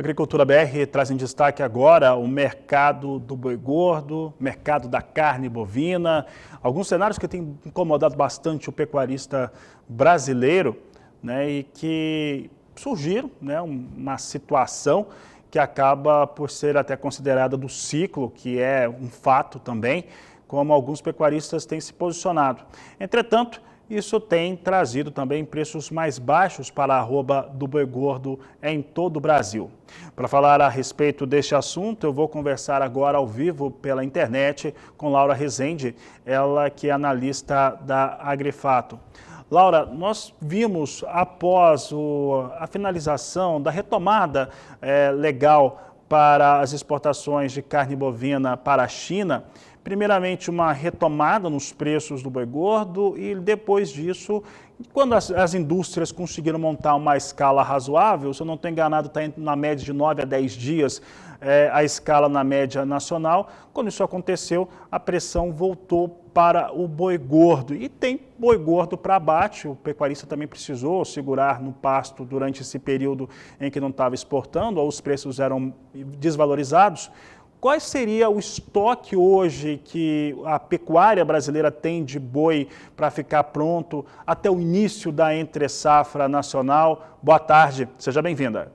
Agricultura BR traz em destaque agora o mercado do boi gordo, mercado da carne bovina, alguns cenários que têm incomodado bastante o pecuarista brasileiro, né, e que surgiram, né, uma situação que acaba por ser até considerada do ciclo, que é um fato também, como alguns pecuaristas têm se posicionado. Entretanto, isso tem trazido também preços mais baixos para a arroba do boi gordo em todo o Brasil. Para falar a respeito deste assunto, eu vou conversar agora ao vivo pela internet com Laura Rezende, ela que é analista da Agrifato. Laura, nós vimos após a finalização da retomada legal para as exportações de carne bovina para a China, primeiramente uma retomada nos preços do boi gordo e depois disso, quando as indústrias conseguiram montar uma escala razoável, se eu não estou enganado, está na média de 9 a 10 dias a escala na média nacional. Quando isso aconteceu, a pressão voltou para o boi gordo e tem boi gordo para abate. O pecuarista também precisou segurar no pasto durante esse período em que não estava exportando, ou os preços eram desvalorizados. Qual seria o estoque hoje que a pecuária brasileira tem de boi para ficar pronto até o início da entre-safra nacional? Boa tarde, seja bem-vinda.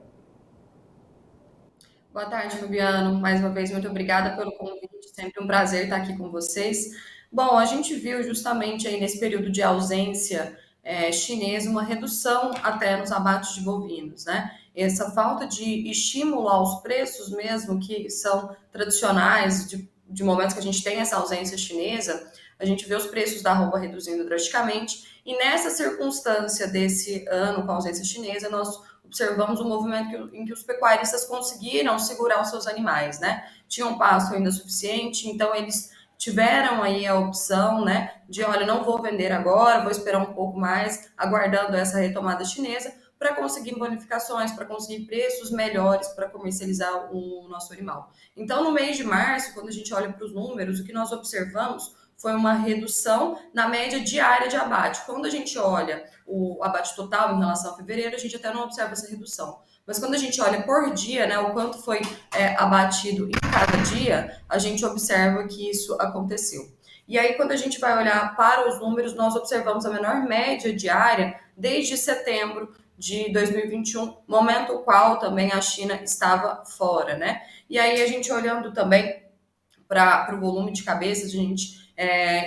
Boa tarde, Fabiano. Mais uma vez, muito obrigada pelo convite. Sempre um prazer estar aqui com vocês. Bom, a gente viu justamente aí nesse período de ausência chinesa uma redução até nos abates de bovinos, né? Essa falta de estímulo aos preços mesmo, que são tradicionais, de momentos que a gente tem essa ausência chinesa, a gente vê os preços da arroba reduzindo drasticamente. E nessa circunstância desse ano com a ausência chinesa, nós observamos um movimento em que os pecuaristas conseguiram segurar os seus animais, né? Tinham pasto ainda suficiente, então eles tiveram aí a opção, né, de, olha, não vou vender agora, vou esperar um pouco mais, aguardando essa retomada chinesa, para conseguir bonificações, para conseguir preços melhores para comercializar o nosso animal. Então, no mês de março, quando a gente olha para os números, o que nós observamos foi uma redução na média diária de abate. Quando a gente olha o abate total em relação a fevereiro, a gente até não observa essa redução. Mas quando a gente olha por dia, né, o quanto foi abatido em cada dia, a gente observa que isso aconteceu. E aí, quando a gente vai olhar para os números, nós observamos a menor média diária desde setembro de 2021, momento o qual também a China estava fora, né? E aí, a gente olhando também para o volume de cabeças, a gente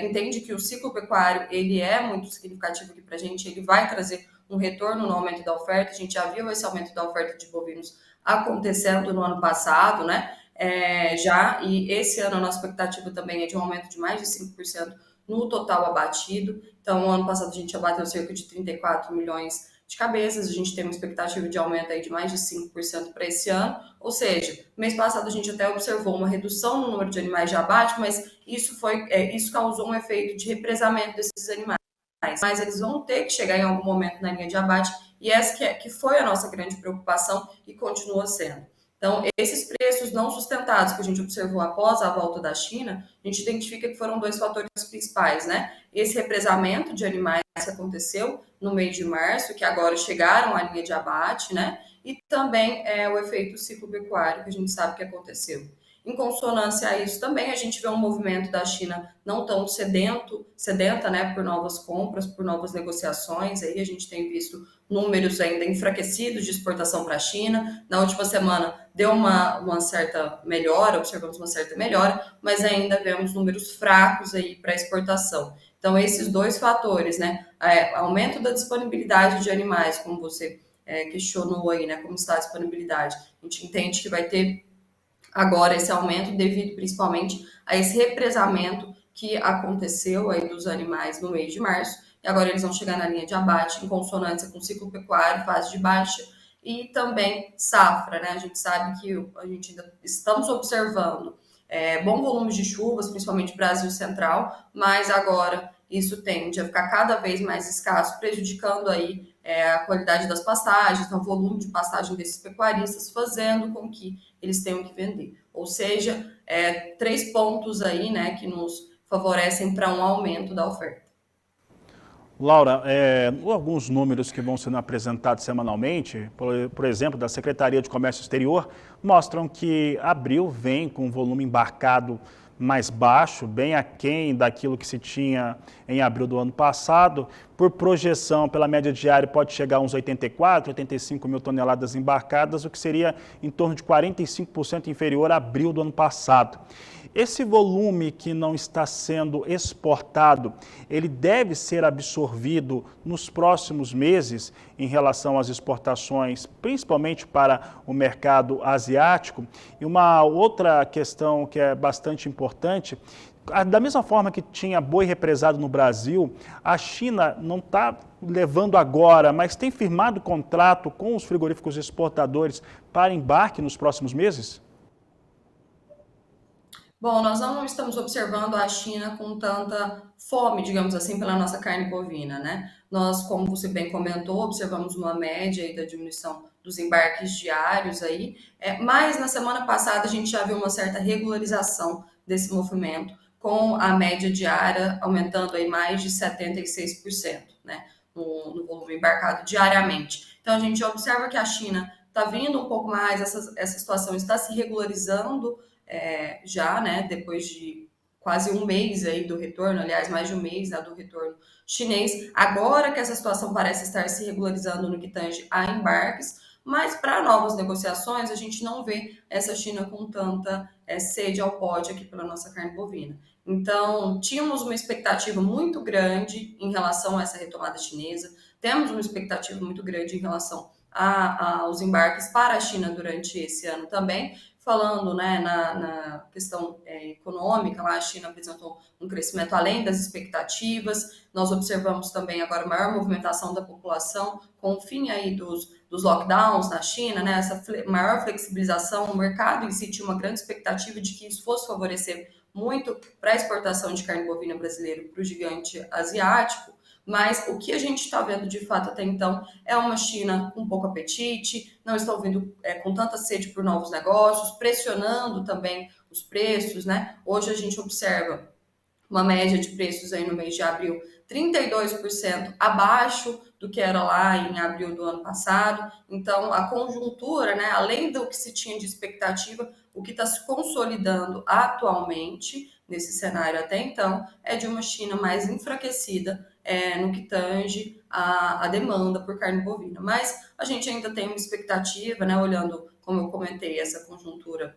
entende que o ciclo pecuário ele é muito significativo aqui para a gente, ele vai trazer um retorno no aumento da oferta. A gente já viu esse aumento da oferta de bovinos acontecendo no ano passado, né? E esse ano a nossa expectativa também é de um aumento de mais de 5% no total abatido. Então, no ano passado a gente abateu cerca de 34 milhões de cabeças, a gente tem uma expectativa de aumento aí de mais de 5% para esse ano, ou seja, mês passado a gente até observou uma redução no número de animais de abate, mas isso causou um efeito de represamento desses animais. Mas eles vão ter que chegar em algum momento na linha de abate, e essa que foi a nossa grande preocupação e continua sendo. Então, esses preços não sustentados que a gente observou após a volta da China, a gente identifica que foram dois fatores principais, né? Esse represamento de animais que aconteceu no mês de março, que agora chegaram à linha de abate, né? E também o efeito ciclo pecuário, que a gente sabe que aconteceu. Em consonância a isso, também a gente vê um movimento da China não tão sedenta, né, por novas compras, por novas negociações. Aí a gente tem visto números ainda enfraquecidos de exportação para a China. Na última semana deu uma certa melhora, observamos uma certa melhora, mas ainda vemos números fracos aí para exportação. Então, esses dois fatores, né, aumento da disponibilidade de animais, como você questionou aí, né, como está a disponibilidade, a gente entende que vai ter agora esse aumento devido principalmente a esse represamento que aconteceu aí dos animais no mês de março, e agora eles vão chegar na linha de abate em consonância com o ciclo pecuário, fase de baixa, e também safra, né? A gente sabe que a gente ainda estamos observando bom volume de chuvas, principalmente Brasil Central, mas agora isso tende a ficar cada vez mais escasso, prejudicando aí a qualidade das pastagens, então o volume de pastagem desses pecuaristas, fazendo com que eles tenham que vender. Ou seja, três pontos aí, né, que nos favorecem para um aumento da oferta. Laura, alguns números que vão sendo apresentados semanalmente, por exemplo, da Secretaria de Comércio Exterior, mostram que abril vem com um volume embarcado mais baixo, bem aquém daquilo que se tinha em abril do ano passado. Por projeção, pela média diária, pode chegar a uns 84, 85 mil toneladas embarcadas, o que seria em torno de 45% inferior a abril do ano passado. Esse volume que não está sendo exportado, ele deve ser absorvido nos próximos meses em relação às exportações, principalmente para o mercado asiático. E uma outra questão que é bastante importante, da mesma forma que tinha boi represado no Brasil, a China não está levando agora, mas tem firmado contrato com os frigoríficos exportadores para embarque nos próximos meses? Bom, nós não estamos observando a China com tanta fome, digamos assim, pela nossa carne bovina, né? Nós, como você bem comentou, observamos uma média aí da diminuição dos embarques diários aí, mas na semana passada a gente já viu uma certa regularização desse movimento, com a média diária aumentando aí mais de 76%, né? No volume embarcado diariamente. Então a gente observa que a China está vindo um pouco mais, essa situação está se regularizando já, né, depois de quase um mês aí do retorno, aliás, mais de um mês, né, do retorno chinês. Agora que essa situação parece estar se regularizando no que tange a embarques, mas para novas negociações a gente não vê essa China com tanta sede ao pote aqui pela nossa carne bovina. Então, tínhamos uma expectativa muito grande em relação a essa retomada chinesa, temos uma expectativa muito grande em relação aos embarques para a China durante esse ano também, falando, né, na questão econômica, lá a China apresentou um crescimento além das expectativas. Nós observamos também agora maior movimentação da população com o fim aí dos lockdowns na China, né, essa maior flexibilização. O mercado em si tinha uma grande expectativa de que isso fosse favorecer muito para a exportação de carne bovina brasileira para o gigante asiático, mas o que a gente está vendo de fato até então é uma China com pouco apetite, não estão vindo com tanta sede por novos negócios, pressionando também os preços, né? Hoje a gente observa uma média de preços aí no mês de abril 32% abaixo do que era lá em abril do ano passado. Então, a conjuntura, né, além do que se tinha de expectativa, o que está se consolidando atualmente nesse cenário até então é de uma China mais enfraquecida no que tange a demanda por carne bovina. Mas a gente ainda tem uma expectativa, né, olhando, como eu comentei, essa conjuntura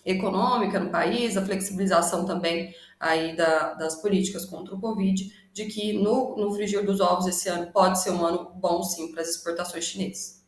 econômica no país, a flexibilização também aí das políticas contra o Covid, de que no frigir dos ovos esse ano pode ser um ano bom sim para as exportações chinesas.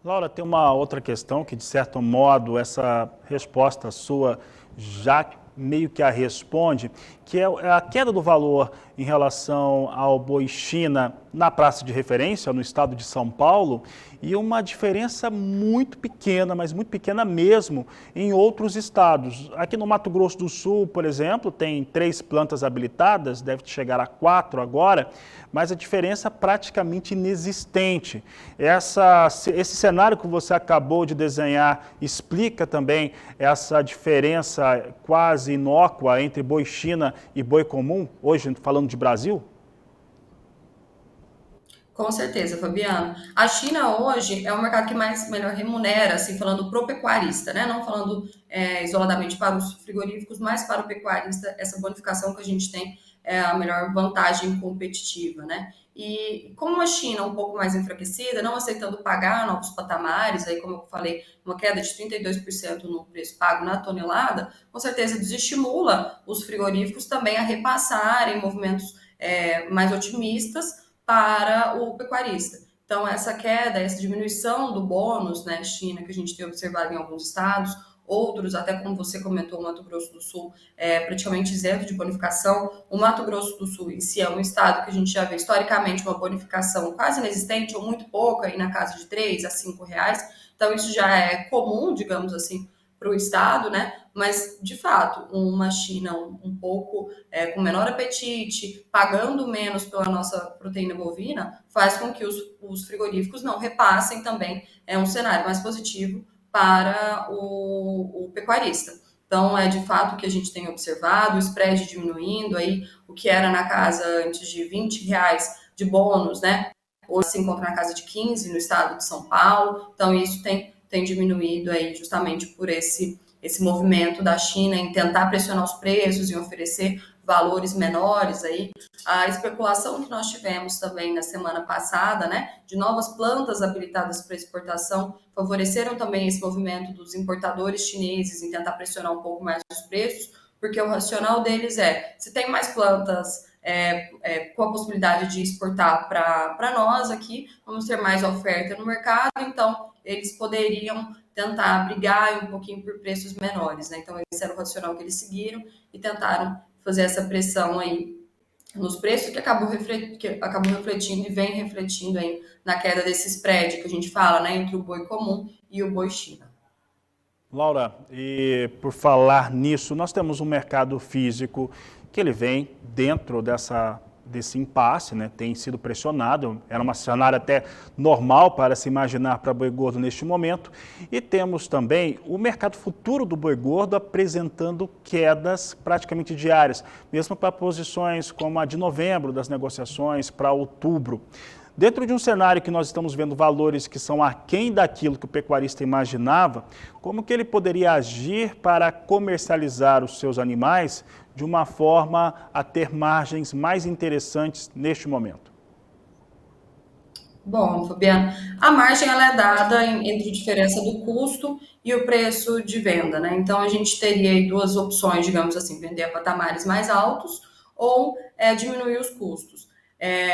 Laura, tem uma outra questão que, de certo modo, essa resposta sua já meio que a responde, que é a queda do valor em relação ao boi China na praça de referência, no estado de São Paulo, e uma diferença muito pequena, mas muito pequena mesmo, em outros estados. Aqui no Mato Grosso do Sul, por exemplo, tem 3 plantas habilitadas, deve chegar a 4 agora, mas a diferença é praticamente inexistente. Esse cenário que você acabou de desenhar explica também essa diferença quase inócua entre boi China e boi comum, hoje falando de Brasil? Com certeza, Fabiano. A China hoje é o mercado que mais melhor remunera, assim, falando pro pecuarista, né? Não falando isoladamente para os frigoríficos, mas para o pecuarista, essa bonificação que a gente tem é a melhor vantagem competitiva, né? E como a China é um pouco mais enfraquecida, não aceitando pagar novos patamares, aí como eu falei, uma queda de 32% no preço pago na tonelada, com certeza desestimula os frigoríficos também a repassarem movimentos mais otimistas para o pecuarista. Então, essa queda, essa diminuição do bônus, né, China, que a gente tem observado em alguns estados, outros, até como você comentou, o Mato Grosso do Sul é praticamente isento de bonificação. O Mato Grosso do Sul em si é um estado que a gente já vê historicamente uma bonificação quase inexistente ou muito pouca, aí na casa de R$ 3 a R$ 5. Então, isso já é comum, digamos assim, para o estado, né? Mas, de fato, uma China um pouco com menor apetite, pagando menos pela nossa proteína bovina, faz com que os frigoríficos não repassem também um cenário mais positivo para o pecuarista. Então, é de fato o que a gente tem observado, o spread diminuindo aí, o que era na casa antes de R$ 20 de bônus, né? Hoje se encontra na casa de 15 no estado de São Paulo. Então, isso tem diminuído aí justamente por esse movimento da China em tentar pressionar os preços e oferecer valores menores aí. A especulação que nós tivemos também na semana passada, né, de novas plantas habilitadas para exportação, favoreceram também esse movimento dos importadores chineses em tentar pressionar um pouco mais os preços, porque o racional deles se tem mais plantas com a possibilidade de exportar para nós aqui, vamos ter mais oferta no mercado, então eles poderiam tentar brigar um pouquinho por preços menores, né? Então esse era o racional que eles seguiram e tentaram fazer essa pressão aí nos preços que acabou refletindo e vem refletindo aí na queda desse spread que a gente fala, né, entre o boi comum e o boi China. Laura, e por falar nisso, nós temos um mercado físico que ele vem dentro desse impasse, né? Tem sido pressionado, era um cenário até normal para se imaginar para boi gordo neste momento. E temos também o mercado futuro do boi gordo apresentando quedas praticamente diárias, mesmo para posições como a de novembro das negociações para outubro. Dentro de um cenário que nós estamos vendo valores que são aquém daquilo que o pecuarista imaginava, como que ele poderia agir para comercializar os seus animais de uma forma a ter margens mais interessantes neste momento? Bom, Fabiano, a margem ela é dada entre a diferença do custo e o preço de venda, né? Então a gente teria aí duas opções, digamos assim, vender a patamares mais altos ou diminuir os custos.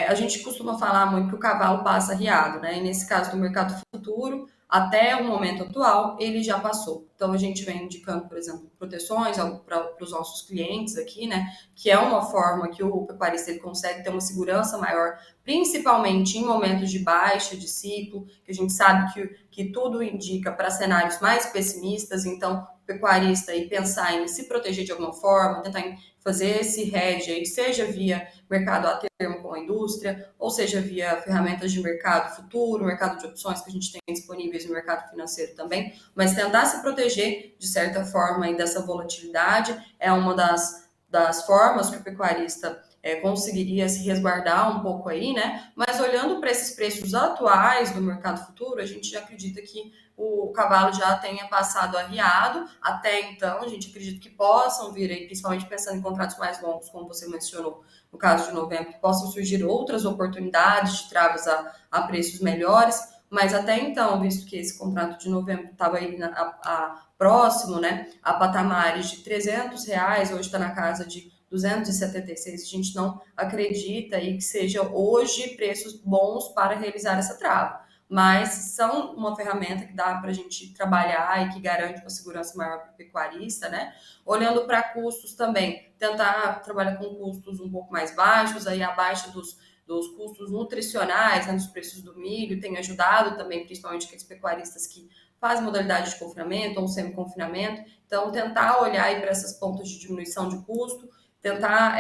A gente costuma falar muito que o cavalo passa riado, né? E nesse caso do mercado futuro, até o momento atual, ele já passou. Então a gente vem indicando, por exemplo, proteções para os nossos clientes aqui, né? Que é uma forma que o pecuarista ele consegue ter uma segurança maior, principalmente em momentos de baixa de ciclo, que a gente sabe que tudo indica para cenários mais pessimistas, então o pecuarista aí pensar em se proteger de alguma forma, tentar fazer esse hedge aí, seja via mercado a termo com a indústria, ou seja via ferramentas de mercado futuro, mercado de opções que a gente tem disponíveis no mercado financeiro também, mas tentar se proteger de certa forma aí dessa volatilidade é uma das formas que o pecuarista conseguiria se resguardar um pouco aí, né? Mas olhando para esses preços atuais do mercado futuro, a gente já acredita que o cavalo já tenha passado arriado. Até então, a gente acredita que possam vir aí, principalmente pensando em contratos mais longos, como você mencionou, no caso de novembro, que possam surgir outras oportunidades de travas a preços melhores. Mas até então, visto que esse contrato de novembro estava aí próximo, né, a patamares de R$ 300, hoje está na casa de 276, a gente não acredita aí que seja hoje preços bons para realizar essa trava, mas são uma ferramenta que dá para a gente trabalhar e que garante uma segurança maior para o pecuarista, né? Olhando para custos também, tentar trabalhar com custos um pouco mais baixos, aí abaixo dos custos nutricionais, né, dos preços do milho, tem ajudado também, principalmente aqueles pecuaristas que fazem modalidade de confinamento ou semi-confinamento, então tentar olhar aí para essas pontas de diminuição de custo, tentar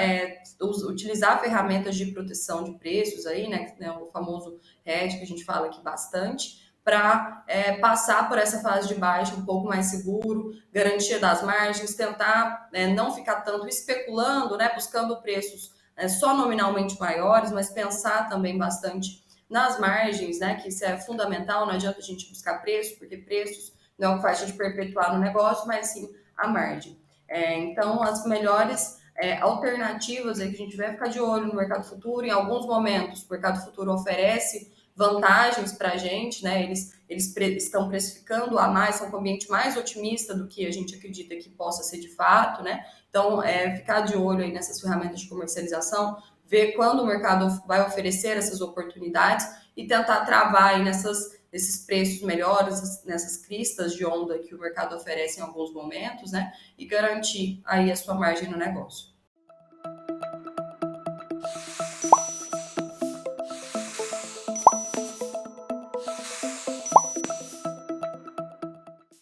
utilizar ferramentas de proteção de preços aí, né, o famoso hedge que a gente fala aqui bastante, para passar por essa fase de baixa um pouco mais seguro, garantia das margens, tentar não ficar tanto especulando, né, buscando preços só nominalmente maiores, mas pensar também bastante nas margens, né, que isso é fundamental, não adianta a gente buscar preço, porque preços não é o que faz a gente perpetuar no negócio, mas sim a margem. Então, as melhores alternativas aí que a gente vai ficar de olho no mercado futuro. Em alguns momentos, o mercado futuro oferece vantagens para a gente, né? Eles estão precificando a mais, são com um ambiente mais otimista do que a gente acredita que possa ser de fato, né? Então, ficar de olho aí nessas ferramentas de comercialização, ver quando o mercado vai oferecer essas oportunidades e tentar travar aí nesses preços melhores, nessas cristas de onda que o mercado oferece em alguns momentos, né? E garantir aí a sua margem no negócio.